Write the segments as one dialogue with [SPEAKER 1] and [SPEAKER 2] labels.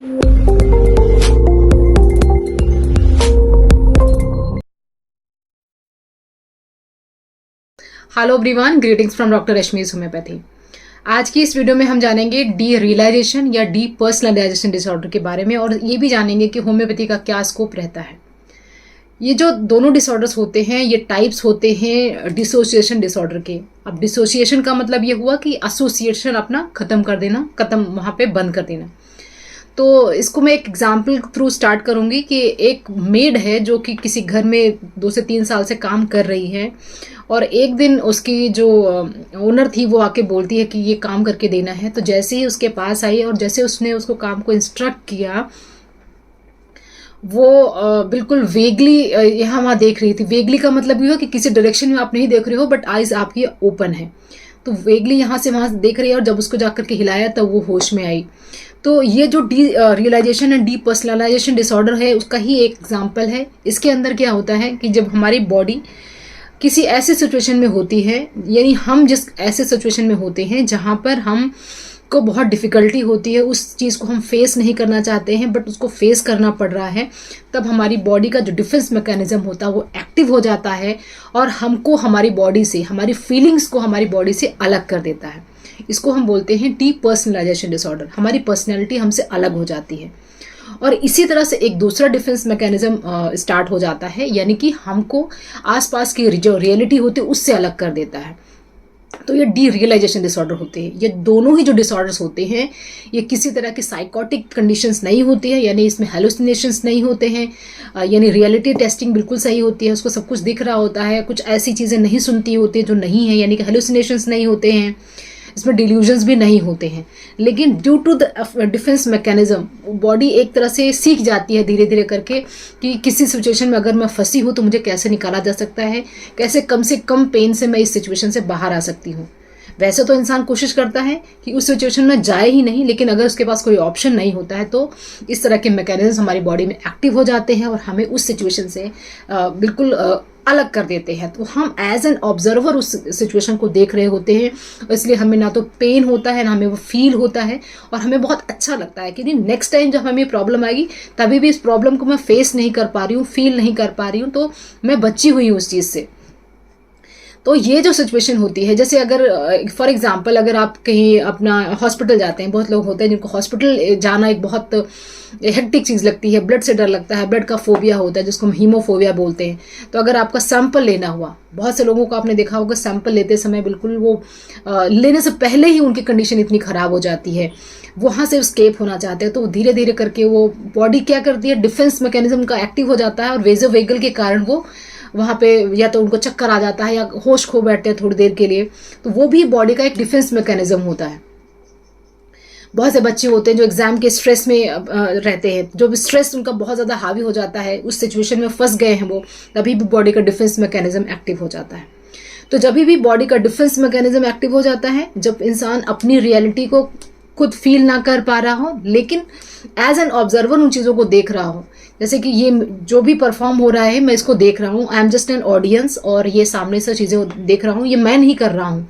[SPEAKER 1] Hello everyone, greetings from doctor Rashmi's homeopathy. आज की इस वीडियो में हम जानेंगे डी रियलाइजेशन या डी पर्सनलाइजेशन डिसऑर्डर के बारे में, और ये भी जानेंगे कि होम्योपैथी का क्या स्कोप रहता है। ये जो दोनों डिसऑर्डर्स होते हैं, ये टाइप्स होते हैं डिसोसिएशन डिसऑर्डर के। अब डिसोसिएशन का मतलब ये हुआ कि एसोसिएशन अपना खत्म कर देना, खत्म वहाँ पे बंद कर देना। तो इसको मैं एक एग्जाम्पल थ्रू स्टार्ट करूँगी कि एक मेड है जो कि किसी घर में 2 से 3 साल से काम कर रही है, और एक दिन उसकी जो ओनर थी वो आके बोलती है कि ये काम करके देना है। तो जैसे ही उसके पास आई और जैसे उसने उसको काम को इंस्ट्रक्ट किया, वो बिल्कुल वेगली यहाँ वहाँ देख रही थी। वेगली का मतलब ये हो कि किसी डायरेक्शन में आप नहीं देख रहे हो, बट आइज आपकी ओपन है। तो वेगली यहाँ से वहाँ देख रही है, और जब उसको जाकर के हिलाया तब वो होश में आई। तो ये जो derealisation and depersonalisation disorder है, उसका ही एक एग्जाम्पल है। इसके अंदर क्या होता है कि जब हमारी बॉडी किसी ऐसे सिचुएशन में होती है, यानी हम जिस ऐसे सिचुएशन में होते हैं जहाँ पर हम को बहुत डिफ़िकल्टी होती है, उस चीज़ को हम फेस नहीं करना चाहते हैं बट उसको फेस करना पड़ रहा है, तब हमारी बॉडी का जो डिफेंस मैकेनिज्म होता है वो एक्टिव हो जाता है और हमको हमारी बॉडी से, हमारी फीलिंग्स को हमारी बॉडी से अलग कर देता है। इसको हम बोलते हैं डीपर्सनलाइजेशन डिसऑर्डर। हमारी पर्सनैलिटी हमसे अलग हो जाती है, और इसी तरह से एक दूसरा डिफेंस मैकेनिज्म स्टार्ट हो जाता है, यानी कि हमको आसपास की जो रियलिटी होती है उससे अलग कर देता है। तो ये डी रियलाइजेशन डिसऑर्डर होते हैं। ये दोनों ही जो डिसऑर्डर्स होते हैं, ये किसी तरह की साइकोटिक कंडीशंस नहीं होती है, यानी इसमें हेलुसिनेशंस नहीं होते हैं, यानी रियलिटी टेस्टिंग बिल्कुल सही होती है, उसको सब कुछ दिख रहा होता है, कुछ ऐसी चीज़ें नहीं सुनती होती जो नहीं है, यानी कि हेलुसिनेशंस नहीं होते हैं, इसमें डिल्यूजन्स भी नहीं होते हैं। लेकिन due to the defence mechanism body एक तरह से सीख जाती है धीरे धीरे करके कि किसी सिचुएशन में अगर मैं फंसी हूँ तो मुझे कैसे निकाला जा सकता है, कैसे कम से कम पेन से मैं इस सिचुएशन से बाहर आ सकती हूँ। वैसे तो इंसान कोशिश करता है कि उस सिचुएशन में जाए ही नहीं, लेकिन अगर उसके पास कोई ऑप्शन नहीं होता है तो इस तरह के मैकेनिज्म हमारी बॉडी में एक्टिव हो जाते हैं और हमें उस सिचुएशन से बिल्कुल अलग कर देते हैं। तो हम एज एन ऑब्जर्वर उस सिचुएशन को देख रहे होते हैं, इसलिए हमें ना तो पेन होता है ना हमें वो फील होता है, और हमें बहुत अच्छा लगता है कि नहीं, नेक्स्ट टाइम जब हमें प्रॉब्लम आएगी तभी भी इस प्रॉब्लम को मैं फेस नहीं कर पा रही हूँ, फील नहीं कर पा रही हूँ, तो मैं बची हुई हूँ उस चीज़ से। तो ये जो सिचुएशन होती है, जैसे अगर फॉर एग्जांपल अगर आप कहीं अपना हॉस्पिटल जाते हैं, बहुत लोग होते हैं जिनको हॉस्पिटल जाना एक बहुत हेक्टिक चीज़ लगती है, ब्लड से डर लगता है, ब्लड का फोबिया होता है जिसको हम हीमोफोबिया बोलते हैं। तो अगर आपका सैंपल लेना हुआ, बहुत से लोगों को आपने देखा होगा सैंपल लेते समय बिल्कुल वो लेने से पहले ही उनकी कंडीशन इतनी ख़राब हो जाती है, वहाँ से स्केप होना चाहते हैं, तो धीरे धीरे करके वो बॉडी क्या करती है, डिफेंस मैकेनिज्म का एक्टिव हो जाता है, और वेजो वेगल के कारण वो वहाँ पे या तो उनको चक्कर आ जाता है या होश खो बैठते हैं थोड़ी देर के लिए। तो वो भी बॉडी का एक डिफेंस मैकेनिज्म होता है। बहुत से बच्चे होते हैं जो एग्जाम के स्ट्रेस में रहते हैं, जो भी स्ट्रेस उनका बहुत ज़्यादा हावी हो जाता है, उस सिचुएशन में फंस गए हैं वो, तभी भी बॉडी का डिफेंस मैकेनिज्म एक्टिव हो जाता है। तो जब भी बॉडी का डिफेंस मैकेनिज्म एक्टिव हो जाता है, जब इंसान अपनी रियलिटी को खुद फील ना कर पा रहा हो, लेकिन एज एन ऑब्जर्वर उन चीज़ों को देख रहा हो, जैसे कि ये जो भी परफॉर्म हो रहा है मैं इसको देख रहा हूँ, I am just an audience, और ये सामने से चीज़ें देख रहा हूँ, ये मैं नहीं कर रहा हूँ।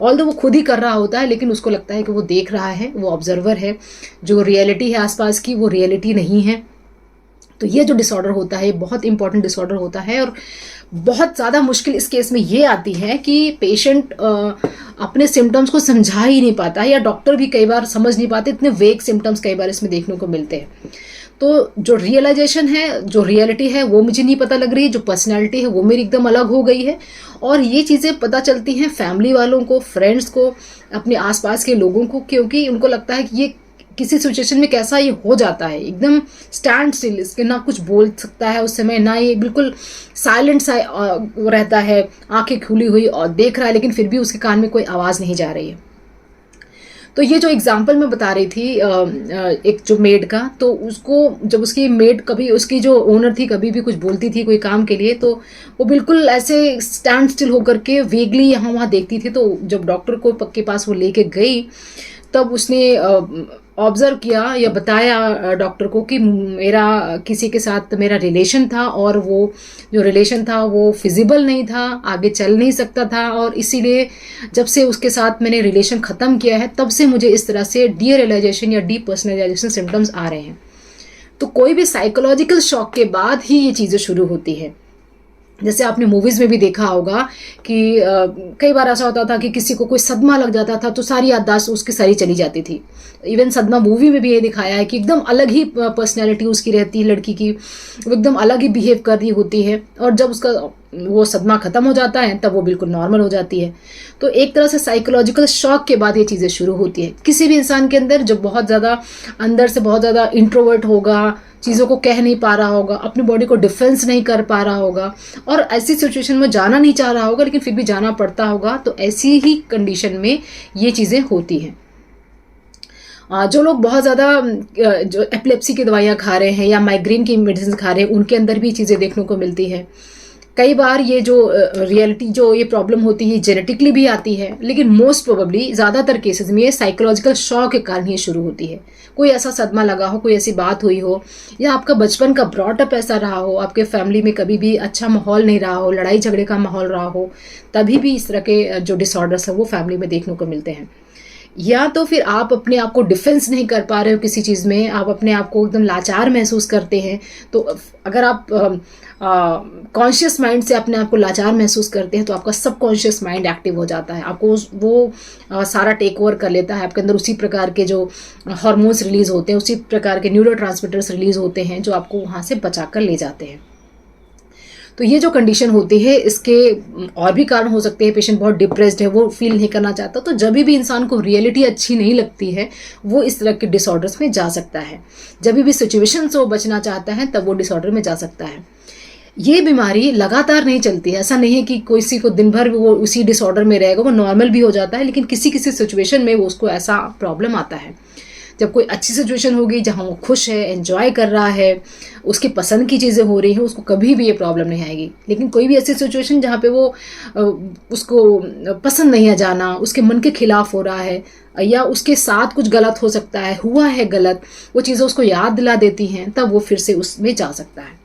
[SPEAKER 1] ऑल्दो वो खुद ही कर रहा होता है, लेकिन उसको लगता है कि वो देख रहा है, वो ऑब्जर्वर है, जो रियलिटी है आसपास की वो रियलिटी नहीं है। तो ये जो डिसऑर्डर होता है, बहुत इंपॉर्टेंट डिसऑर्डर होता है, और बहुत ज़्यादा मुश्किल इस केस में ये आती है कि पेशेंट अपने सिम्टम्स को समझा ही नहीं पाता है, या डॉक्टर भी कई बार समझ नहीं पाते, इतने वेग सिम्टम्स कई बार इसमें देखने को मिलते हैं। तो जो रियलाइजेशन है, जो रियलिटी है वो मुझे नहीं पता लग रही है, जो पर्सनैलिटी है वो मेरी एकदम अलग हो गई है, और ये चीज़ें पता चलती हैं फैमिली वालों को, फ्रेंड्स को, अपने आसपास के लोगों को, क्योंकि उनको लगता है कि ये किसी सिचुएशन में कैसा ये हो जाता है, एकदम स्टैंड स्टिल, इसके ना कुछ बोल सकता है उस समय, ना ये बिल्कुल साइलेंट सा रहता है, आंखें खुली हुई और देख रहा है, लेकिन फिर भी उसके कान में कोई आवाज़ नहीं जा रही है। तो ये जो एग्जाम्पल मैं बता रही थी एक जो मेड का, तो उसको जब उसकी मेड कभी, उसकी जो ओनर थी, कभी भी कुछ बोलती थी कोई काम के लिए, तो वो बिल्कुल ऐसे स्टैंड स्टिल होकर के वेगली यहाँ वहाँ देखती थी। तो जब डॉक्टर को के पास वो लेके गई, तब उसने ऑब्जर्व किया या बताया डॉक्टर को कि मेरा किसी के साथ मेरा रिलेशन था और वो जो रिलेशन था वो फिजिबल नहीं था, आगे चल नहीं सकता था, और इसीलिए जब से उसके साथ मैंने रिलेशन ख़त्म किया है तब से मुझे इस तरह से डीरियलाइजेशन या डीपर्सनलाइजेशन सिम्टम्स आ रहे हैं। तो कोई भी साइकोलॉजिकल शॉक के बाद ही ये चीज़ें शुरू होती है। जैसे आपने मूवीज़ में भी देखा होगा कि कई बार ऐसा होता था कि किसी को कोई सदमा लग जाता था तो सारी याददाश्त उसकी सारी चली जाती थी। इवन सदमा मूवी में भी ये दिखाया है कि एकदम अलग ही पर्सनैलिटी उसकी रहती है लड़की की, वो एकदम अलग ही बिहेव कर रही होती है, और जब उसका वो सदमा ख़त्म हो जाता है तब वो बिल्कुल नॉर्मल हो जाती है। तो एक तरह से साइकोलॉजिकल शॉक के बाद ये चीज़ें शुरू होती है किसी भी इंसान के अंदर, जो बहुत ज़्यादा अंदर से बहुत ज़्यादा इंट्रोवर्ट होगा, चीज़ों को कह नहीं पा रहा होगा, अपनी बॉडी को डिफेंस नहीं कर पा रहा होगा, और ऐसी सिचुएशन में जाना नहीं चाह रहा होगा लेकिन फिर भी जाना पड़ता होगा। तो ऐसी ही कंडीशन में ये चीज़ें होती हैं। जो लोग बहुत ज़्यादा जो एपिलेप्सी की दवाइयाँ खा रहे हैं या माइग्रेन की मेडिसिन खा रहे हैं, उनके अंदर भी चीज़ें देखने को मिलती है। कई बार ये जो रियलिटी जो ये प्रॉब्लम होती है जेनेटिकली भी आती है, लेकिन मोस्ट प्रोबेबली ज़्यादातर केसेस में ये साइकोलॉजिकल शॉक के कारण ही शुरू होती है। कोई ऐसा सदमा लगा हो, कोई ऐसी बात हुई हो, या आपका बचपन का ब्रॉटअप ऐसा रहा हो, आपके फैमिली में कभी भी अच्छा माहौल नहीं रहा हो, लड़ाई झगड़े का माहौल रहा हो, तभी भी इस तरह के जो डिसऑर्डर्स हैं वो फैमिली में देखने को मिलते हैं। या तो फिर आप अपने आप को डिफेंस नहीं कर पा रहे हो किसी चीज़ में, आप अपने आप को एकदम लाचार महसूस करते हैं। तो अगर आप कॉन्शियस माइंड से अपने आप को लाचार महसूस करते हैं तो आपका सबकॉन्शियस माइंड एक्टिव हो जाता है, आपको वो सारा टेक ओवर कर लेता है। आपके अंदर उसी प्रकार के जो हार्मोन्स रिलीज़ होते हैं, उसी प्रकार के न्यूरोट्रांसमीटर्स रिलीज़ होते हैं जो आपको वहाँ से बचा कर ले जाते हैं। तो ये जो कंडीशन होती है इसके और भी कारण हो सकते हैं। पेशेंट बहुत डिप्रेस्ड है, वो फील नहीं करना चाहता, तो जब भी इंसान को रियलिटी अच्छी नहीं लगती है वो इस तरह के डिसऑर्डर्स में जा सकता है। जब भी सिचुएशन से वो बचना चाहता है तब वो डिसऑर्डर में जा सकता है। ये बीमारी लगातार नहीं चलती है, ऐसा नहीं है कि किसी को दिन भर वो उसी डिसऑर्डर में रहेगा, वो नॉर्मल भी हो जाता है, लेकिन किसी किसी सिचुएशन में वो उसको ऐसा प्रॉब्लम आता है। जब कोई अच्छी सिचुएशन होगी जहाँ वो खुश है, एंजॉय कर रहा है, उसकी पसंद की चीज़ें हो रही हैं, उसको कभी भी ये प्रॉब्लम नहीं आएगी। लेकिन कोई भी ऐसी सिचुएशन जहाँ पे वो उसको पसंद नहीं आ जाना, उसके मन के खिलाफ हो रहा है, या उसके साथ कुछ गलत हो सकता है, हुआ है गलत, वो चीज़ें उसको याद दिला देती हैं, तब वो फिर से उसमें जा सकता है।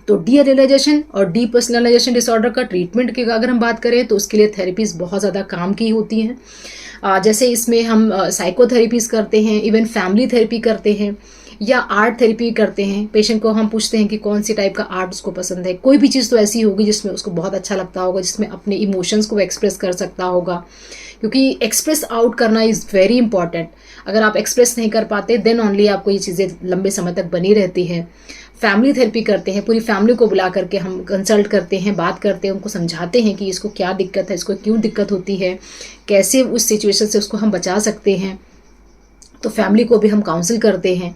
[SPEAKER 1] तो डीरियलाइजेशन और डीपर्सनलाइजेशन डिसऑर्डर का ट्रीटमेंट की अगर हम बात करें तो उसके लिए थेरेपीज़ बहुत ज़्यादा काम की होती हैं। जैसे इसमें हम साइकोथेरेपीज़ करते हैं, इवन फैमिली थेरेपी करते हैं, या आर्ट थेरेपी करते हैं। पेशेंट को हम पूछते हैं कि कौन सी टाइप का आर्ट उसको पसंद है। कोई भी चीज़ तो ऐसी होगी जिसमें उसको बहुत अच्छा लगता होगा, जिसमें अपने इमोशंस को एक्सप्रेस कर सकता होगा, क्योंकि एक्सप्रेस आउट करना इज़ वेरी इंपॉर्टेंट। अगर आप एक्सप्रेस नहीं कर पाते देन ओनली आपको ये चीज़ें लंबे समय तक बनी रहती है। फैमिली थेरेपी करते हैं, पूरी फैमिली को बुला करके हम कंसल्ट करते हैं, बात करते हैं, उनको समझाते हैं कि इसको क्या दिक्कत है, इसको क्यों दिक्कत होती है, कैसे उस सिचुएशन से उसको हम बचा सकते हैं। तो फैमिली को भी हम काउंसिल करते हैं।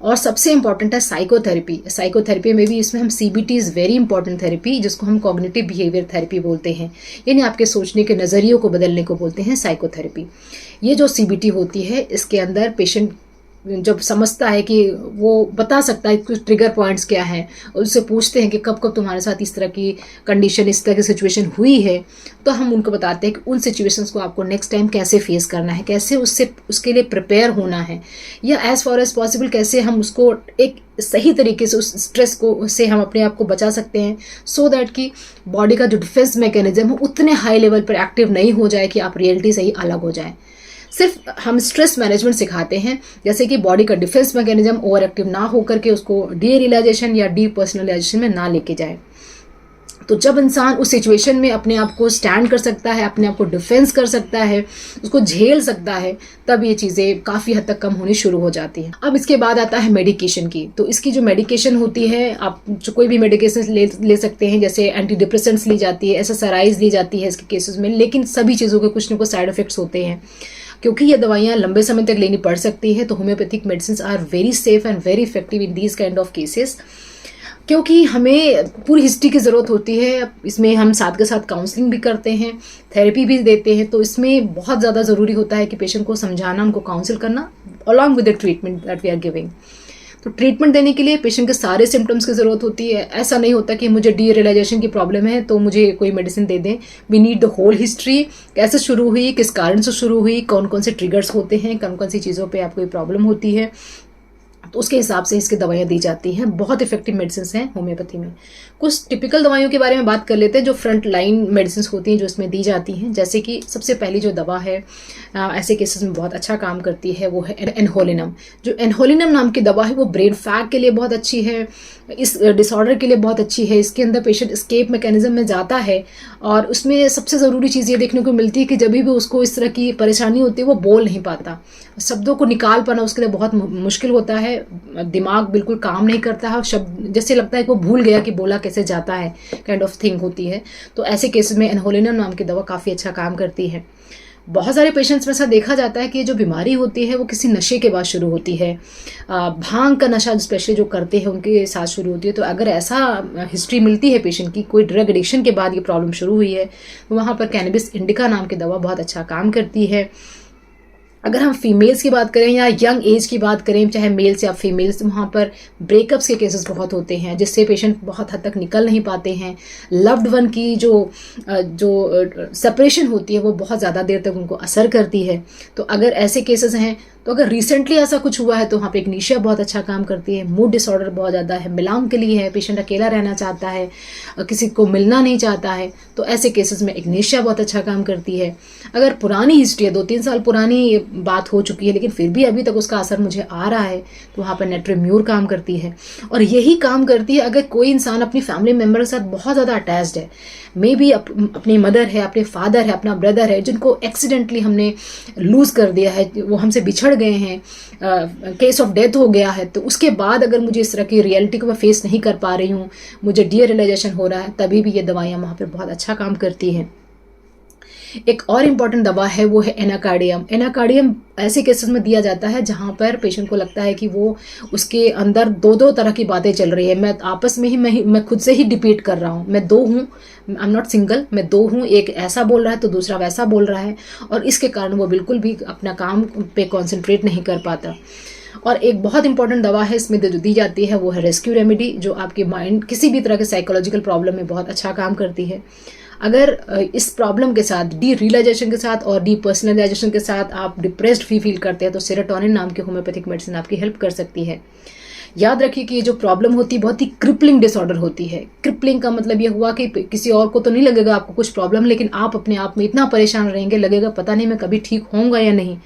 [SPEAKER 1] और सबसे इम्पॉर्टेंट है साइकोथेरेपी। साइकोथेरेपी में भी इसमें हम CBT is very important therapy, जिसको हम कॉग्निटिव बिहेवियर थेरेपी बोलते हैं, यानी आपके सोचने के नज़रियों को बदलने को बोलते हैं साइकोथेरेपी। ये जो CBT होती है इसके अंदर पेशेंट जब समझता है कि वो बता सकता है कुछ ट्रिगर पॉइंट्स क्या हैं, उससे पूछते हैं कि कब कब तुम्हारे साथ इस तरह की कंडीशन, इस तरह की सिचुएशन हुई है, तो हम उनको बताते हैं कि उन सिचुएशंस को आपको नेक्स्ट टाइम कैसे फेस करना है, कैसे उसके लिए प्रिपेयर होना है, या एज़ फार एज़ पॉसिबल कैसे हम उसको एक सही तरीके से उस स्ट्रेस को से हम अपने आप को बचा सकते हैं, सो दैट कि बॉडी का जो डिफेंस मैकेनिज्म है उतने हाई लेवल पर एक्टिव नहीं हो जाए कि आप रियलिटी से ही अलग हो जाए। सिर्फ हम स्ट्रेस मैनेजमेंट सिखाते हैं, जैसे कि बॉडी का डिफेंस मैकेनिज्म ओवर एक्टिव ना होकर के उसको डीरियलाइजेशन या डीपर्सनलाइजेशन में ना लेके जाए। तो जब इंसान उस सिचुएशन में अपने आप को स्टैंड कर सकता है, अपने आप को डिफेंस कर सकता है, उसको झेल सकता है, तब ये चीज़ें काफ़ी हद तक कम होनी शुरू हो जाती हैं। अब इसके बाद आता है मेडिकेशन की। तो इसकी जो मेडिकेशन होती है, आप जो कोई भी मेडिकेशन ले सकते हैं, जैसे एंटी डिप्रेसेंट्स ली जाती है, SSRIs ली जाती है इसके केसेस में, लेकिन सभी चीज़ों के कुछ न कुछ साइड इफेक्ट्स होते हैं। क्योंकि ये दवाइयाँ लंबे समय तक लेनी पड़ सकती है, तो homeopathic medicine are very safe and very effective in these kind of cases. क्योंकि हमें पूरी हिस्ट्री की ज़रूरत होती है, इसमें हम साथ के साथ काउंसलिंग भी करते हैं, थेरेपी भी देते हैं, तो इसमें बहुत ज़्यादा ज़रूरी होता है कि पेशेंट को समझाना, उनको काउंसिल करना along with the treatment that we are giving. तो ट्रीटमेंट देने के लिए पेशेंट के सारे सिम्टम्स की ज़रूरत होती है। ऐसा नहीं होता कि मुझे डी रियलाइजेशन की प्रॉब्लम है तो मुझे कोई मेडिसिन दे दें। We need the whole history, कैसे शुरू हुई, किस कारण से शुरू हुई, कौन कौन से ट्रिगर्स होते हैं, कौन कौन सी चीज़ों पे आपको प्रॉब्लम होती है, तो उसके हिसाब से इसकी दवाइयाँ दी जाती हैं। बहुत इफेक्टिव मेडिसिन हैं होम्योपैथी में। कुछ टिपिकल दवाइयों के बारे में बात कर लेते हैं जो फ्रंट लाइन मेडिसिन होती हैं जो इसमें दी जाती हैं। जैसे कि सबसे पहली जो दवा है ऐसे केसेस में बहुत अच्छा काम करती है वो है एनहोलिनम। जो एनहोलिनम नाम की दवा है वो ब्रेन फैग के लिए बहुत अच्छी है, इस डिसऑर्डर के लिए बहुत अच्छी है। इसके अंदर पेशेंट एस्केप मैकेनिज्म में जाता है और उसमें सबसे ज़रूरी चीज़ ये देखने को मिलती है कि जब भी उसको इस तरह की परेशानी होती है वो बोल नहीं पाता, शब्दों को निकाल पाना उसके लिए बहुत मुश्किल होता है, दिमाग बिल्कुल काम नहीं करता है, शब्द जैसे लगता है कि वो भूल गया कि बोला कैसे जाता है, काइंड ऑफ थिंग होती है। तो ऐसे केसेस में एनहोलिनम नाम की दवा काफ़ी अच्छा काम करती है। बहुत सारे पेशेंट्स में ऐसा देखा जाता है कि जो बीमारी होती है वो किसी नशे के बाद शुरू होती है, भांग का नशा स्पेशली जो करते हैं उनके साथ शुरू होती है। तो अगर ऐसा हिस्ट्री मिलती है पेशेंट की, कोई ड्रग एडिक्शन के बाद ये प्रॉब्लम शुरू हुई है, तो वहाँ पर कैनबिस इंडिका नाम की दवा बहुत अच्छा काम करती है। अगर हम फीमेल्स की बात करें या यंग एज की बात करें, चाहे मेल्स या फीमेल्स, वहाँ पर ब्रेकअप्स के केसेस बहुत होते हैं जिससे पेशेंट बहुत हद तक निकल नहीं पाते हैं। लव्ड वन की जो सेपरेशन होती है वो बहुत ज़्यादा देर तक उनको असर करती है। तो अगर ऐसे केसेस हैं, तो अगर रिसेंटली ऐसा कुछ हुआ है तो वहाँ पे इग्निशिया बहुत अच्छा काम करती है। मूड डिसऑर्डर बहुत ज़्यादा है, मेलांकोली है, पेशेंट अकेला रहना चाहता है, किसी को मिलना नहीं चाहता है, तो ऐसे केसेस में इग्निशिया बहुत अच्छा काम करती है। अगर पुरानी हिस्ट्री है, 2-3 साल पुरानी बात हो चुकी है लेकिन फिर भी अभी तक उसका असर मुझे आ रहा है, तो वहाँ पर नेट्रीम्यूर काम करती है। और यही काम करती है अगर कोई इंसान अपनी फैमिली मेम्बर के साथ बहुत ज़्यादा अटैच्ड है, मे बी अपनी मदर है, अपने फादर है, अपना ब्रदर है, जिनको एक्सीडेंटली हमने लूज़ कर दिया है, वो हमसे बिछड़ गए हैं, केस ऑफ डेथ हो गया है, तो उसके बाद अगर मुझे इस तरह की रियलिटी को मैं फेस नहीं कर पा रही हूँ, मुझे डीरियलाइजेशन हो रहा है, तभी भी ये दवाइयाँ वहाँ पर बहुत अच्छा काम करती हैं। एक और इम्पॉर्टेंट दवा है वो है एनाकार्डियम। एनाकार्डियम ऐसे केसेस में दिया जाता है जहाँ पर पेशेंट को लगता है कि वो उसके अंदर दो तरह की बातें चल रही है। मैं आपस में ही मैं खुद से ही डिपीट कर रहा हूँ, मैं दो हूँ, आई एम नॉट सिंगल, मैं दो हूँ, एक ऐसा बोल रहा है तो दूसरा वैसा बोल रहा है, और इसके कारण वो बिल्कुल भी अपना काम पे कॉन्सेंट्रेट नहीं कर पाता। और एक बहुत इंपॉर्टेंट दवा है इसमें जो दी जाती है वो है रेस्क्यू रेमेडी, जो आपके माइंड किसी भी तरह के साइकोलॉजिकल प्रॉब्लम में बहुत अच्छा काम करती है। अगर इस प्रॉब्लम के साथ, डी रियलाइजेशन के साथ और डी पर्सनलाइजेशन के साथ आप डिप्रेस्ड फील करते हैं, तो सेरोटोनिन नाम की होम्योपैथिक मेडिसिन आपकी हेल्प कर सकती है। याद रखिए कि ये जो प्रॉब्लम होती है बहुत ही क्रिपलिंग डिसऑर्डर होती है। क्रिपलिंग का मतलब ये हुआ कि किसी और को तो नहीं लगेगा आपको कुछ प्रॉब्लम, लेकिन आप अपने आप में इतना परेशान रहेंगे, लगेगा पता नहीं मैं कभी ठीक होऊंगा या नहीं।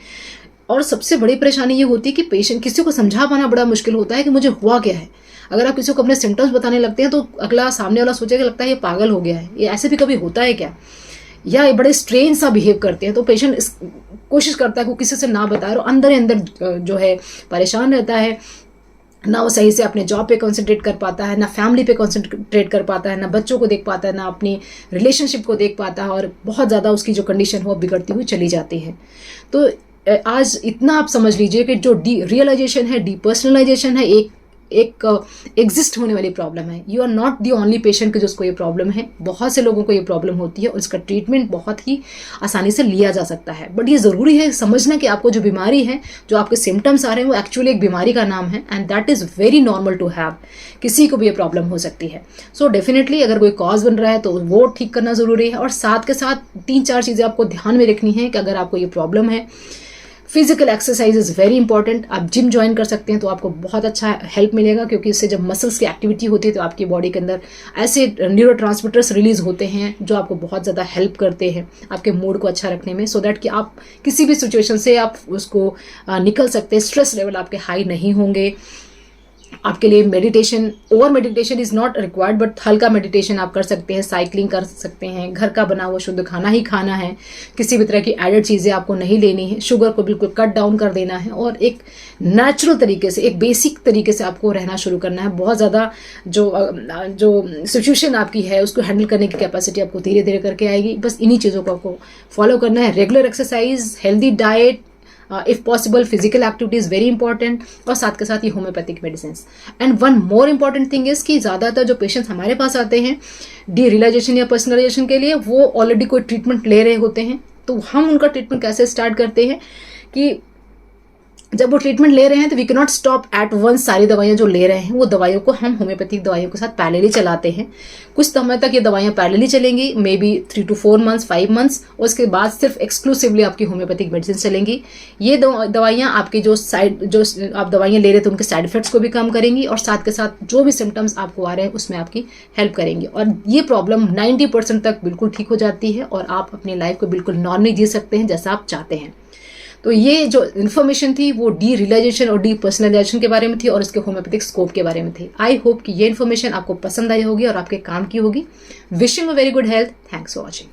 [SPEAKER 1] और सबसे बड़ी परेशानी ये होती है कि पेशेंट, किसी को समझा पाना बड़ा मुश्किल होता है कि मुझे हुआ क्या है। अगर आप किसी को अपने सिम्टम्स बताने लगते हैं तो अगला सामने वाला सोचेगा, लगता है ये पागल हो गया है, ये ऐसे भी कभी होता है क्या, या ये बड़े स्ट्रेन सा बिहेव करते हैं। तो पेशेंट कोशिश करता है कि किसी से ना बताए, और अंदर ही अंदर जो है परेशान रहता है। ना वो सही से अपने जॉब पे कंसंट्रेट कर पाता है, ना फैमिली पे कंसंट्रेट कर पाता है, ना बच्चों को देख पाता है, ना अपनी रिलेशनशिप को देख पाता है, और बहुत ज़्यादा उसकी जो कंडीशन हो बिगड़ती हुई चली जाती है। तो आज इतना आप समझ लीजिए कि जो डी रियलाइजेशन है, डी पर्सनलाइजेशन है, एक एग्जिस्ट होने वाली प्रॉब्लम है। You are not the only patient कि जिसको ये प्रॉब्लम है, बहुत से लोगों को ये प्रॉब्लम होती है और इसका ट्रीटमेंट बहुत ही आसानी से लिया जा सकता है। बट ये ज़रूरी है समझना कि आपको जो बीमारी है, जो आपके सिम्टम्स आ रहे हैं, वो एक्चुअली एक बीमारी का नाम है, and that is very normal to have. किसी को भी ये प्रॉब्लम हो सकती है। सो डेफिनेटली अगर कोई कॉज बन रहा है तो वो ठीक करना ज़रूरी है। और साथ के साथ 3-4 चीज़ें आपको ध्यान में रखनी है कि अगर आपको ये प्रॉब्लम है, physical exercise is very important. आप जिम ज्वाइन कर सकते हैं तो आपको बहुत अच्छा हेल्प मिलेगा, क्योंकि इससे जब मसल्स की एक्टिविटी होती है तो आपकी बॉडी के अंदर ऐसे न्यूरोट्रांसमिटर्स रिलीज होते हैं जो आपको बहुत ज़्यादा हेल्प करते हैं आपके मूड को अच्छा रखने में, सो दैट कि आप किसी भी सिचुएशन से आप उसको निकल सकते हैं। स्ट्रेस लेवल आपके हाई नहीं होंगे। आपके लिए meditation, over meditation is not required, but हल्का मेडिटेशन आप कर सकते हैं, साइकिलिंग कर सकते हैं, घर का बना हुआ शुद्ध खाना ही खाना है, किसी भी तरह की एडेड चीज़ें आपको नहीं लेनी है, शुगर को बिल्कुल कट डाउन कर देना है, और एक नेचुरल तरीके से, एक बेसिक तरीके से आपको रहना शुरू करना है। बहुत ज़्यादा जो सिचुएशन आपकी है उसको हैंडल करने की कैपेसिटी आपको धीरे धीरे करके आएगी। बस इन्हीं चीज़ों को आपको फॉलो करना है। Regular exercise, healthy diet, if possible physical activity is very important, और साथ के साथ ये homeopathic medicine. And one more important thing is कि ज़्यादातर जो पेशेंट्स हमारे पास आते हैं डी रियलाइजेशन या पर्सनलाइजेशन के लिए, वो ऑलरेडी कोई ट्रीटमेंट ले रहे होते हैं। तो हम उनका ट्रीटमेंट कैसे स्टार्ट करते हैं कि जब वो ट्रीटमेंट ले रहे हैं तो we can not stop at one सारी दवाइयाँ जो ले रहे हैं वो दवाइयों को हम होम्योपैथिक दवाइयों के साथ पैरेलली चलाते हैं। कुछ समय तक ये दवाइयाँ पैरेलली चलेंगी, may be 3 to 4 months 5 months, और उसके बाद सिर्फ एक्सक्लूसिवली आपकी होम्योपैथिक मेडिसिन चलेंगी। ये दवाइयाँ आपके जो आप दवाइयाँ ले रहे थे उनके साइड इफेक्ट्स को भी कम करेंगी और साथ के साथ जो भी सिम्टम्स आपको आ रहे हैं उसमें आपकी हेल्प करेंगी, और ये प्रॉब्लम 90% तक बिल्कुल ठीक हो जाती है और आप अपनी लाइफ को बिल्कुल नॉर्मली जी सकते हैं जैसा आप चाहते हैं। तो ये जो इन्फॉर्मेशन थी वो डी रियलाइजेशन और डी पर्सनलाइजेशन के बारे में थी और इसके होम्योपैथिक स्कोप के बारे में थी। आई होप कि ये इन्फॉर्मेशन आपको पसंद आई होगी और आपके काम की होगी। Wishing a very good health. Thanks for watching.